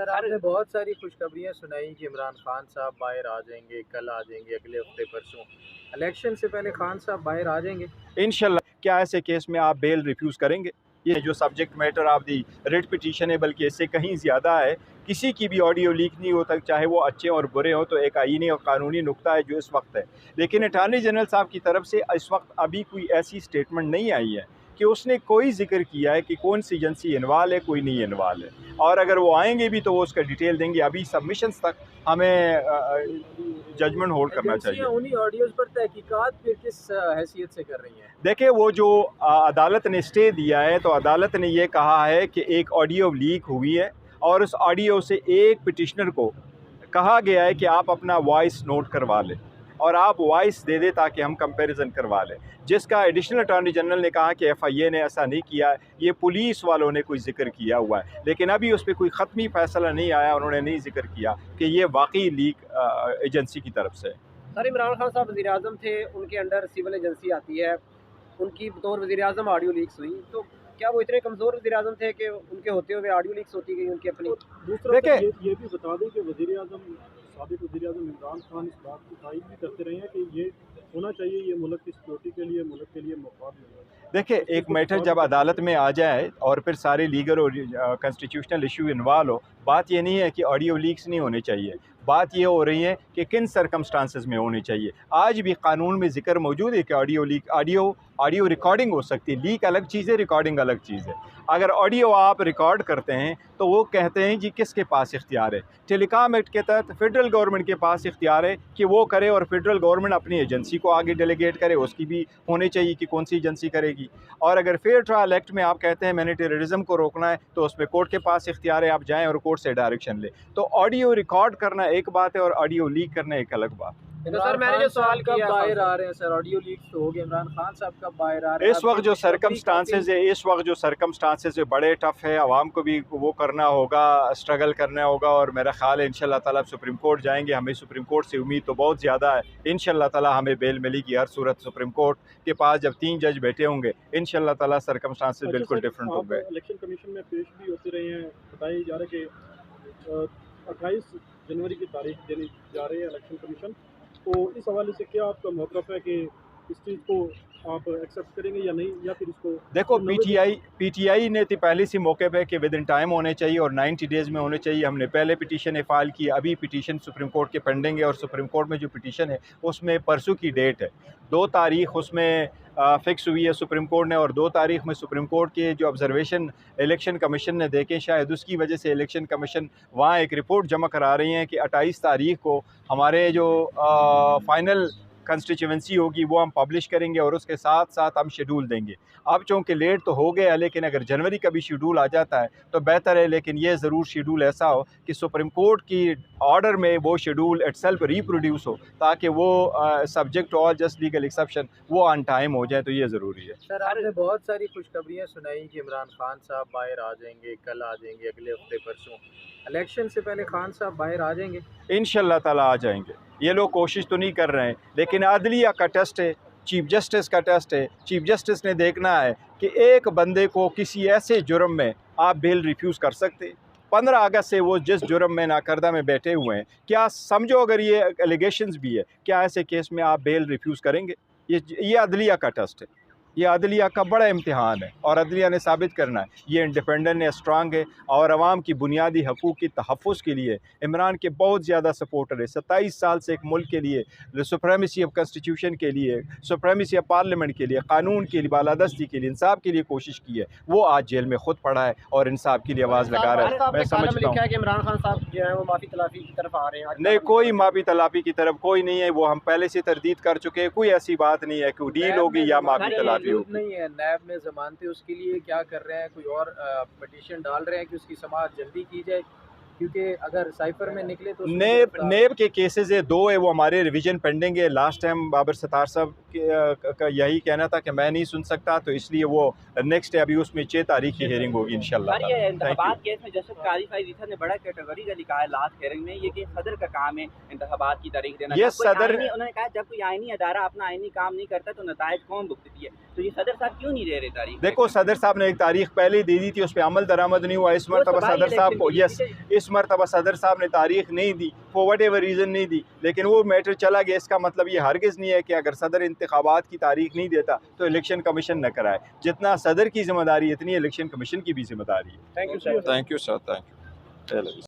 Sir आपने बहुत सारी खुशखबरियाँ सुनाई कि इमरान खान साहब बाहर आ जाएंगे, कल आ जाएंगे, अगले हफ्ते परसों। इलेक्शन से पहले खान साहब बाहर आ जाएंगे? इंशाल्लाह। क्या ऐसे केस में आप बेल रिफ्यूज़ करेंगे? ये जो subject matter of the writ petition है, बल्कि इससे कहीं ज़्यादा है। किसी की भी ऑडियो लीक नहीं होता, चाहे वो अच्छे और बुरे हों, तो एक आईनी और कानूनी नुक्ता है जो इस वक्त है। लेकिन अटार्नी जनरल साहब की तरफ से इस वक्त अभी कोई ऐसी स्टेटमेंट नहीं आई है कि उसने कोई जिक्र किया है कि कौन सी एजेंसी इन्वॉल्व है, कोई नहीं इन्वॉल्व है। और अगर वो आएंगे भी तो वो उसका डिटेल देंगे। अभी सबमिशंस तक हमें जजमेंट होल्ड करना चाहिए। उन्हीं ऑडियोज पर तहकीकात फिर किस हैसियत से कर रही हैं? देखिए, वो जो अदालत ने स्टे दिया है, तो अदालत ने ये कहा है कि एक ऑडियो लीक हुई है और उस ऑडियो से एक पिटिशनर को कहा गया है कि आप अपना वॉइस नोट करवा लें और आप वॉइस दे दें ताकि हम कंपैरिजन करवा लें। जिसका एडिशनल अटॉर्नी जनरल ने कहा कि एफआईए ने ऐसा नहीं किया, ये पुलिस वालों ने कोई जिक्र किया हुआ है। लेकिन अभी उस पर कोई ख़त्मी फैसला नहीं आया, उन्होंने नहीं जिक्र किया कि ये वाकई लीक एजेंसी की तरफ से। सर इमरान खान साहब वज़ीर आज़म थे, उनके अंडर सिविल एजेंसी आती है, उनकी बतौर वज़ीर आज़म ऑडियो लीक्स हुई, तो क्या वो इतने कमज़ोर वज़ीर आज़म थे कि उनके होते हुए ऑडियो लीक्स होती गई उनकी अपनी? दूसरा ये भी बता दें कि वज़ीर आज़म साबिक़ वज़ीर आज़म इमरान खान इस बात की तायीद भी करते रहे हैं कि ये होना चाहिए, ये मुल्क की सिक्योरिटी के लिए, मुल्क के लिए मफाद में। देखिए, एक मैटर जब अदालत में आ जाए और फिर सारे लीगल और कॉन्स्टिट्यूशनल इशू इन्वॉल्व हो, बात ये नहीं है कि ऑडियो लीक्स नहीं होने चाहिए। बात ये हो रही है कि किन सर्कमस्टांसेस में होनी चाहिए। आज भी कानून में जिक्र मौजूद है कि ऑडियो रिकॉर्डिंग हो सकती है। लीक अलग चीज़ है, रिकॉर्डिंग अलग चीज़ है। अगर ऑडियो आप रिकॉर्ड करते हैं तो वो कहते हैं जी किसके पास इख्तियार है। टेलीकॉम एक्ट के तहत फेडरल गवर्नमेंट के पास इख्तियार है कि वो करे, और फेडरल गवर्नमेंट अपनी एजेंसी को आगे डेलीगेट करे, उसकी भी होनी चाहिए कि कौन सी एजेंसी करेगी। और अगर फेयर ट्रायल एक्ट में आप कहते हैं मैंने टेररिज्म को रोकना है, तो उसमें कोर्ट के पास इख्तियार है, आप जाएँ और कोर्ट से डायरेक्शन लें। तो ऑडियो रिकॉर्ड करना एक बात है और ऑडियो लीक करना एक अलग बात है। तो सर मैंने जो सवाल कब किया बाहर आ रहे हैं सर? ऑडियो लीक्स तो हो गए, इमरान खान साहब कब बाहर आ रहे हैं? इस वक्त जो सर्कमस्टांसेस है बड़े टफ है। आवाम को भी वो करना होगा, स्ट्रगल करना होगा, और मेरा ख्याल है इंशाल्लाह ताला सुप्रीम कोर्ट जाएंगे। हमें सुप्रीम कोर्ट से उम्मीद तो बहुत ज़्यादा है। इंशाल्लाह ताला हमें बेल मिलेगी हर सूरत। सुप्रीम कोर्ट के पास जब 3 जज बैठे होंगे, इंशाल्लाह ताला सर्कमस्टांसेस बिल्कुल डिफरेंट होंगे। इलेक्शन कमीशन में पेश भी होते रहे हैं, बताई जा रहा है कि 28 जनवरी की तारीख देने जा रहे हैं इलेक्शन कमीशन, तो इस हवाले से क्या आपका मौक़िफ़ है कि इस चीज़ को आप एक्सेप्ट करेंगे या नहीं, या फिर इसको? देखो, पीटीआई ने तो पहले से मौके पे कि विद इन टाइम होने चाहिए और 90 डेज़ में होने चाहिए। हमने पहले पिटीशन फ़ाइल की, अभी पिटीशन सुप्रीम कोर्ट के पेंडिंग है, और सुप्रीम कोर्ट में जो पिटीशन है उसमें परसों की डेट है। 2 तारीख उसमें फ़िक्स हुई है सुप्रीम कोर्ट ने, और 2 तारीख में सुप्रीम कोर्ट के जो ऑब्जर्वेशन इलेक्शन कमीशन ने देखे, शायद उसकी वजह से इलेक्शन कमीशन वहाँ एक रिपोर्ट जमा करा रही हैं कि 28 तारीख को हमारे जो फ़ाइनल कंस्टिट्यूएंसी होगी वो हम पब्लिश करेंगे, और उसके साथ साथ हम शेड्यूल देंगे। अब चूँकि लेट तो हो गया, लेकिन अगर जनवरी का भी शेड्यूल आ जाता है तो बेहतर है। लेकिन ये ज़रूर शेड्यूल ऐसा हो कि सुप्रीम कोर्ट की ऑर्डर में वो शेड्यूल इटसेल्फ रिप्रोड्यूस हो, ताकि वो subject to all just legal exception वो ऑन टाइम हो जाए, तो ये ज़रूरी है। सर आपने बहुत सारी खुशखबरियाँ सुनाई कि इमरान खान साहब बाहर आ जाएंगे, कल आ जाएंगे, अगले हफ्ते परसों। इलेक्शन से पहले खान साहब बाहर आ जाएंगे? इंशाल्लाह ताला आ जाएंगे। ये लोग कोशिश तो नहीं कर रहे हैं, लेकिन अदलिया का टेस्ट है, चीफ जस्टिस का टेस्ट है। चीफ जस्टिस ने देखना है कि एक बंदे को किसी ऐसे जुर्म में आप बेल रिफ्यूज़ कर सकते। 15 अगस्त से वो जिस जुर्म में नाकर्दा में बैठे हुए हैं, क्या समझो अगर ये एलिगेशंस भी है, क्या ऐसे केस में आप बेल रिफ्यूज़ करेंगे? ये अदलिया का टेस्ट है, ये अदलिया का बड़ा इम्तिहान है, और अदलिया ने साबित करना है ये इंडिपेंडेंट है, स्ट्रांग है, और आवाम की बुनियादी हकूक़ की तहफ़्फ़ुज़ के लिए इमरान के बहुत ज़्यादा सपोर्टर है। 27 साल से एक मुल्क के लिए, सुप्रीमेसी ऑफ कॉन्स्टिट्यूशन के लिए, सुप्रीमेसी ऑफ पार्लियामेंट के लिए, कानून के लिए, बालादस्ती के लिए, इंसाफ के लिए कोशिश की है। वो आज जेल में खुद पड़ा है और इंसाफ के लिए आवाज़ लगा रहा है। मैं समझता हूँ कि इमरान खान साहब जो है वो माफ़ी तलाफ़ी की तरफ आ रहे हैं। नहीं, कोई माफ़ी तलाफ़ी की तरफ कोई नहीं है, वो हम पहले से तरदीद कर चुके हैं। कोई ऐसी बात नहीं है कि डील होगी या माफ़ी तलाफ़ी नहीं है। नैब में ज़मानतें उसके लिए क्या कर रहे हैं? कोई और पिटीशन डाल रहे हैं कि उसकी समाअत जल्दी की जाए, क्योंकि अगर साइफर में निकले तो नेब के केसेस है 2 है, वो हमारे रिवीजन पेंडिंग है। लास्ट टाइम बाबर सत्तार साहब का यही कहना था कि मैं नहीं सुन सकता, तो इसलिए वो नेक्स्ट है, अभी उसमें 6 तारीख की हियरिंग होगी इंशाल्लाह। सर, ये इंतखाबात केस में जस्टिस काजी सईद ईसा ने बड़ा कैटेगरी का लिखा है लास्ट हियरिंग में, ये कि सदर का काम है इंतखाबात की तारीख देना। ये सदर, उन्होंने कहा जब कोई आईनी अदारा अपना आईनी काम नहीं करता तो नतायज कौन भुगतती है, तो ये सदर साहब क्यों नहीं दे रहे तारीख? देखो सदर साहब ने एक तारीख पहले दे दी थी, उस पर अमल दरामद नहीं हुआ। इस मरतबा सदर साहब को इस मरतबा सदर साहब ने तारीख नहीं दी, फॉर वट एवर रीज़न नहीं दी, लेकिन वो मैटर चला गया। इसका मतलब ये हरगिज़ नहीं है कि अगर सदर इंतखाबात की तारीख नहीं देता तो इलेक्शन कमीशन न कराए। जितना सदर की जिम्मेदारी इतनी इलेक्शन कमीशन की भी जिम्मेदारी है। Thank you sir. Thank you sir, thank you.